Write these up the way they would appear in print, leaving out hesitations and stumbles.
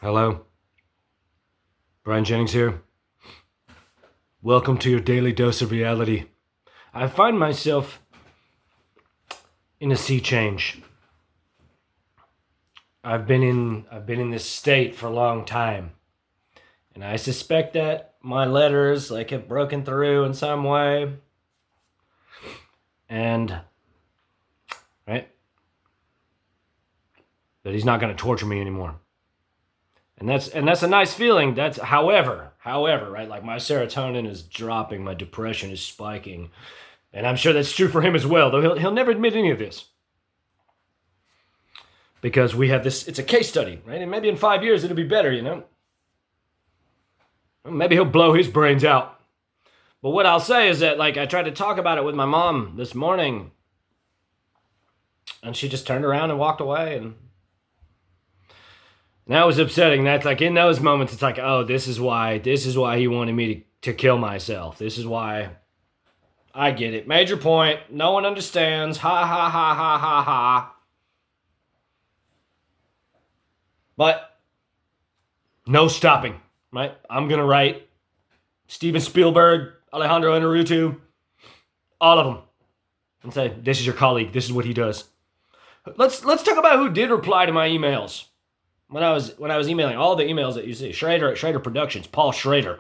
Hello, Brian Jennings here. Welcome to your daily dose of reality. I find myself in a sea change. I've been in this state for a long time, and I suspect that my letters have broken through in some way. And right, that he's not going to torture me anymore. And that's a nice feeling. That's however, right? Like my serotonin is dropping, my depression is spiking. And I'm sure that's true for him as well, though he'll never admit any of this. Because we have this, it's a case study, right? And maybe in 5 years it'll be better, you know? Maybe he'll blow his brains out. But what I'll say is that, I tried to talk about it with my mom this morning, and she just turned around and walked away, and that was upsetting. That's in those moments, it's oh, this is why he wanted me to kill myself. This is why. I get it. Major point. No one understands. Ha ha ha ha ha ha. But no stopping, right? I'm going to write Steven Spielberg, Alejandro Inarritu, all of them, and say, this is your colleague. This is what he does. Let's talk about who did reply to my emails. When I was emailing, all the emails that you see, Schrader at Schrader Productions, Paul Schrader.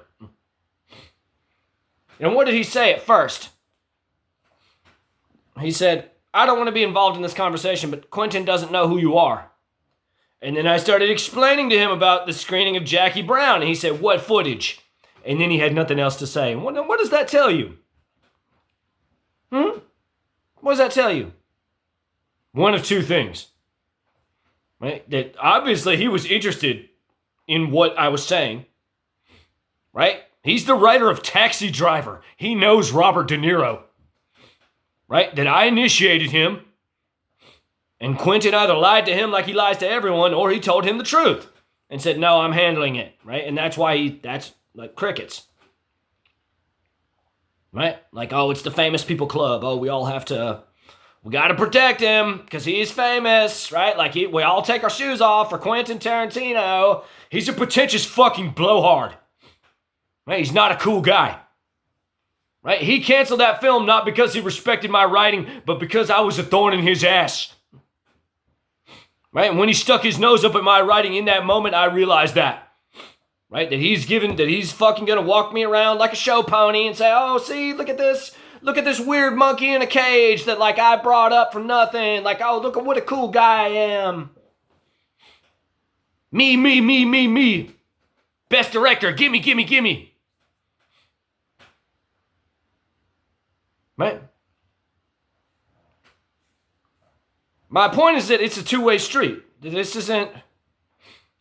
And what did he say at first? He said, I don't want to be involved in this conversation, but Quentin doesn't know who you are. And then I started explaining to him about the screening of Jackie Brown, and he said, what footage? And then he had nothing else to say. And what does that tell you? What does that tell you? One of two things. Right? That obviously he was interested in what I was saying. Right? He's the writer of Taxi Driver. He knows Robert De Niro. Right? That I initiated him. And Quentin either lied to him like he lies to everyone, or he told him the truth and said, no, I'm handling it. Right? And that's why that's like crickets. Right? Oh, it's the famous people club. Oh, we got to protect him because he's famous, right? We all take our shoes off for Quentin Tarantino. He's a pretentious fucking blowhard. Right? He's not a cool guy. Right? He canceled that film not because he respected my writing, but because I was a thorn in his ass. Right? And when he stuck his nose up at my writing in that moment, I realized that. Right? That he's fucking gonna walk me around like a show pony and say, oh, see, look at this weird monkey in a cage that I brought up from nothing. Oh, look at what a cool guy I am. Me. Best director, gimme. Right? My point is that it's a two-way street. This isn't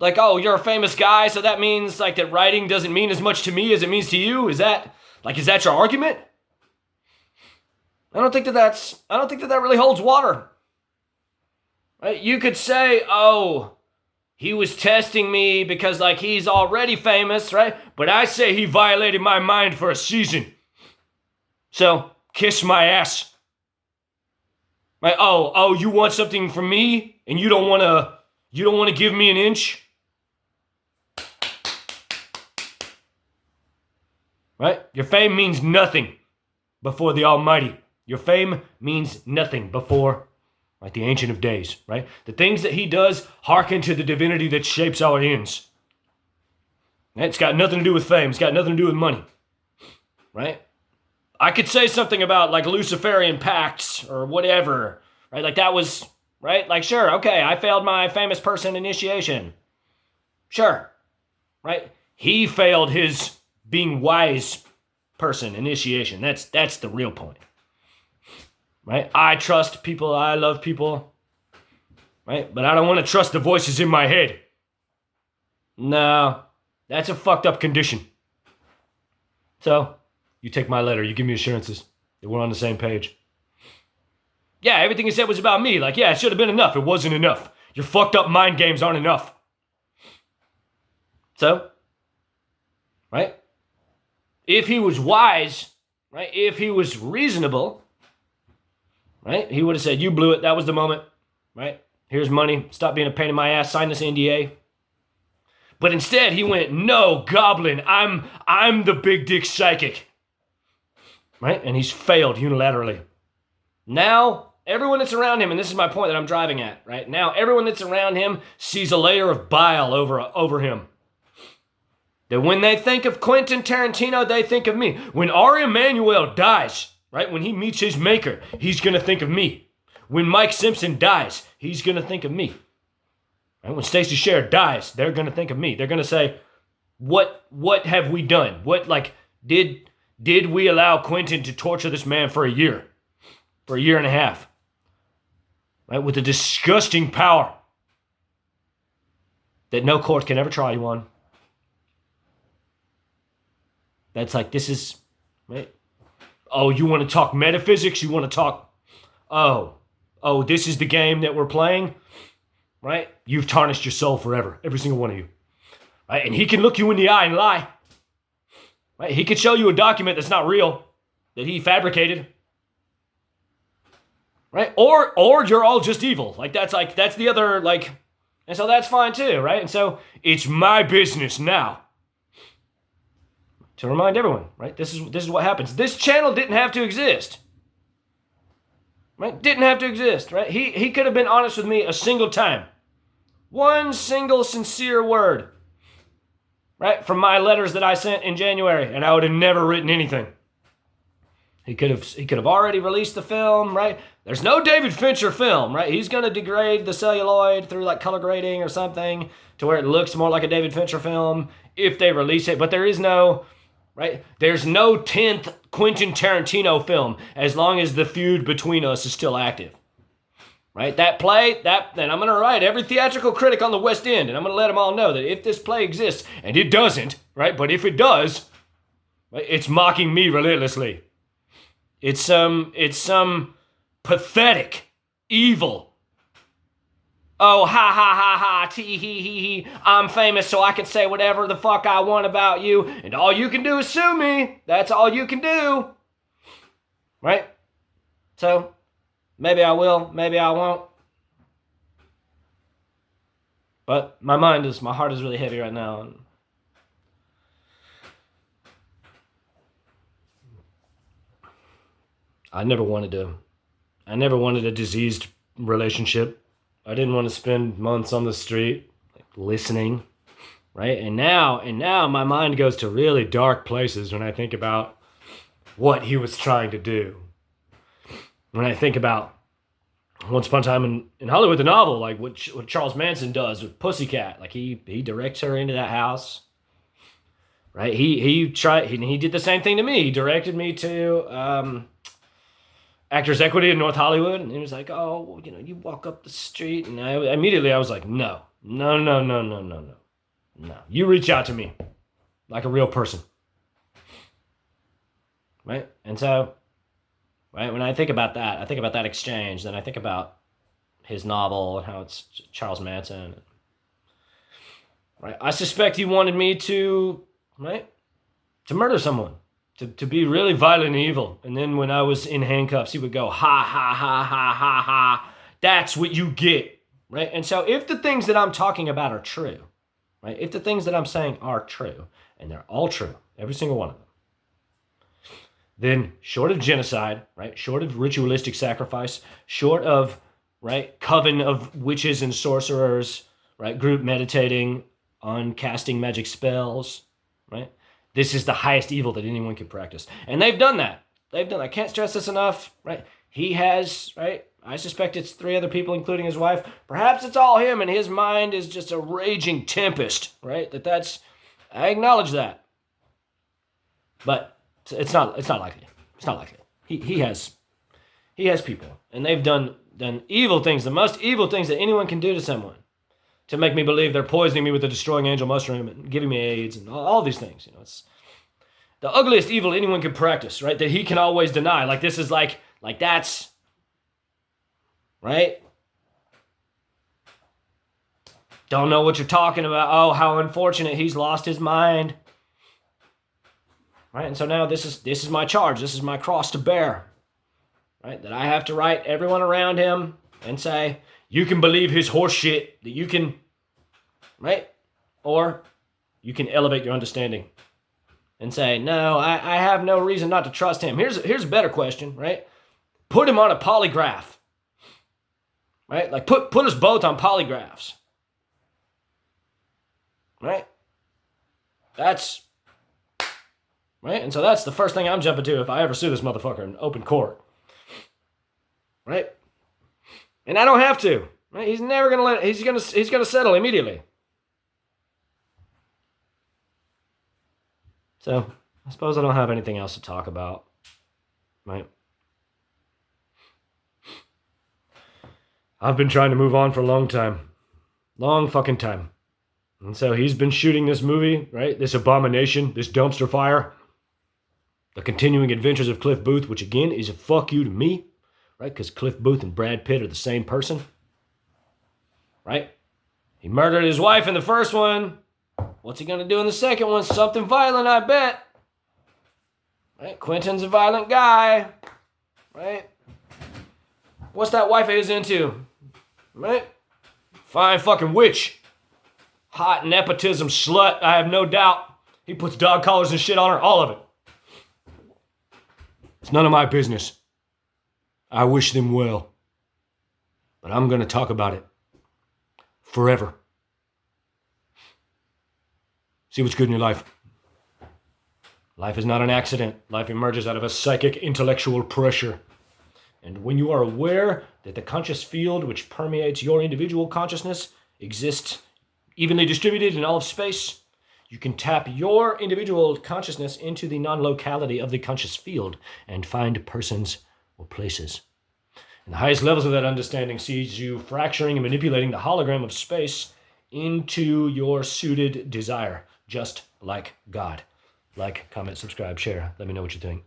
oh, you're a famous guy, so that means that writing doesn't mean as much to me as it means to you. Is that your argument? I don't think that really holds water. Right? You could say, oh, he was testing me because he's already famous, right? But I say he violated my mind for a season. So kiss my ass. Right? Oh, you want something from me and you don't want to give me an inch? Right? Your fame means nothing before the Almighty. Your fame means nothing before the Ancient of Days, right? The things that he does hearken to the divinity that shapes our ends. It's got nothing to do with fame. It's got nothing to do with money, right? I could say something about Luciferian pacts or whatever, right? That was, right? Sure, okay, I failed my famous person initiation. Sure, right? He failed his being wise person initiation. That's the real point. Right? I trust people, I love people. Right? But I don't want to trust the voices in my head. No, that's a fucked up condition. So, you take my letter, you give me assurances that we're on the same page. Yeah, everything you said was about me. Yeah, it should have been enough. It wasn't enough. Your fucked up mind games aren't enough. So, right? If he was wise, right? If he was reasonable, right? He would have said, you blew it. That was the moment, right? Here's money. Stop being a pain in my ass. Sign this NDA. But instead he went, no, Goblin, I'm the big dick psychic. Right? And he's failed unilaterally. Now, everyone that's around him, and this is my point that I'm driving at, right? Now, everyone that's around him sees a layer of bile over him. That when they think of Quentin Tarantino, they think of me. When aemanuel dies, right? When he meets his maker, he's going to think of me. When Mike Simpson dies, he's going to think of me. And when Stacey Sher dies, they're going to think of me. They're going to say, what have we done? What, like, did we allow Quentin to torture this man for a year? For a year and a half? Right? With a disgusting power that no court can ever try you on. That's like, this is, right? Oh, you want to talk metaphysics? You want to talk, oh, this is the game that we're playing? Right? You've tarnished your soul forever. Every single one of you. Right? And he can look you in the eye and lie. Right? He could show you a document that's not real, that he fabricated. Right? Or you're all just evil. That's the other, like, and so that's fine too, right? And so it's my business now to remind everyone, right? This is what happens. This channel didn't have to exist. Right? Didn't have to exist, right? He could have been honest with me a single time. One single sincere word. Right? From my letters that I sent in January, and I would have never written anything. He could have already released the film, right? There's no David Fincher film, right? He's going to degrade the celluloid through like color grading or something to where it looks more like a David Fincher film if they release it, but there is no, right? There's no 10th Quentin Tarantino film as long as the feud between us is still active. Right? That play, then I'm going to write every theatrical critic on the West End, and I'm going to let them all know that if this play exists, and it doesn't, right? But if it does, right, it's mocking me relentlessly. It's some pathetic, evil, oh, ha, ha, ha, ha, tee, hee, hee, hee, I'm famous so I can say whatever the fuck I want about you, and all you can do is sue me. That's all you can do. Right? So, maybe I will, maybe I won't. But my heart is really heavy right now. And I never wanted a diseased relationship. I didn't want to spend months on the street, like, listening, right? And now my mind goes to really dark places when I think about what he was trying to do. When I think about Once Upon a Time in Hollywood, the novel, like what Charles Manson does with Pussycat, like he directs her into that house, right? He did the same thing to me. He directed me to Actors Equity in North Hollywood, and he was like, oh, well, you walk up the street, and I was like, no. You reach out to me like a real person, right? And so, right, when I think about that exchange, then I think about his novel and how it's Charles Manson. Right, I suspect he wanted me to murder someone. To be really violent and evil. And then when I was in handcuffs, he would go, ha, ha, ha, ha, ha, ha. That's what you get, right? And so if the things that I'm talking about are true, right? If the things that I'm saying are true, and they're all true, every single one of them, then short of genocide, right? Short of ritualistic sacrifice, short of, right, coven of witches and sorcerers, right? Group meditating on casting magic spells, right? This is the highest evil that anyone can practice. And they've done that. I can't stress this enough, right? He has, right? I suspect it's 3 other people, including his wife. Perhaps it's all him, and his mind is just a raging tempest, right? I acknowledge that. But it's not likely. It's not likely. He has people, and they've done evil things, the most evil things that anyone can do to someone, to make me believe they're poisoning me with the destroying angel mushroom and giving me AIDS and all these things. It's the ugliest evil anyone can practice, right? That he can always deny. Like this is like that's, right? Don't know what you're talking about. Oh, how unfortunate, he's lost his mind. Right? And so now this is my charge. This is my cross to bear. Right? That I have to write everyone around him and say, you can believe his horse shit, that you can, right? Or you can elevate your understanding and say, no, I have no reason not to trust him. Here's a better question, right? Put him on a polygraph, right? Like put us both on polygraphs, right? That's, right? And so that's the first thing I'm jumping to if I ever sue this motherfucker in open court, right? And I don't have to, right? He's never gonna he's gonna settle immediately. So I suppose I don't have anything else to talk about, right? I've been trying to move on for a long time. Long fucking time. And so he's been shooting this movie, right? This abomination, this dumpster fire. The Continuing Adventures of Cliff Booth, which again is a fuck you to me, right? Because Cliff Booth and Brad Pitt are the same person, right? He murdered his wife in the first one. What's he gonna do in the second one? Something violent, I bet. Right? Quentin's a violent guy, right? What's that wife of his into? Right? Fine fucking witch. Hot nepotism slut, I have no doubt. He puts dog collars and shit on her, all of it. It's none of my business. I wish them well. But I'm gonna talk about it. Forever. See what's good in your life. Life is not an accident. Life emerges out of a psychic intellectual pressure. And when you are aware that the conscious field which permeates your individual consciousness exists evenly distributed in all of space, you can tap your individual consciousness into the non-locality of the conscious field and find persons or places. And the highest levels of that understanding sees you fracturing and manipulating the hologram of space into your suited desire, just like God. Like, comment, subscribe, share. Let me know what you think.